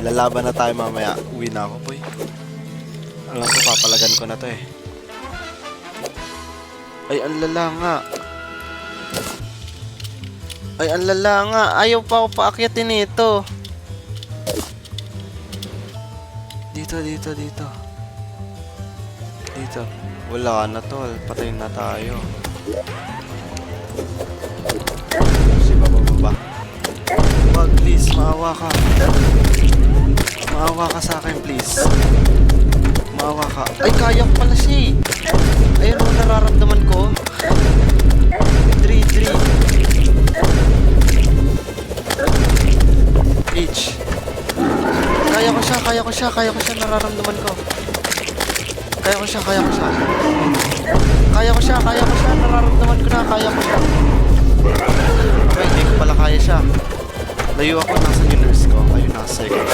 Lalaban na tayo mamaya. Uwi na ako, boy. Alam ko, papalagan ko na to eh. Ay, ang lala nga. Ay, ang lala nga. Ayaw pa ako paakyatin ito. Dito. Dito. Wala na tol. Patayin na tayo. Si baba. Wag, please. Maawa ka. Maawa ka sa akin, please. Maawa ka. Ay, kaya ko pala siya eh. Ayun ang nararamdaman ko. 3. H. Kaya ko siya, nararamdaman ko. Kaya ko siya, nararamdaman ko na, kaya ko siya. Okay, hindi ko pala kaya siya. Layo ako, nasa yung nurse ko. Ayun, nasa second.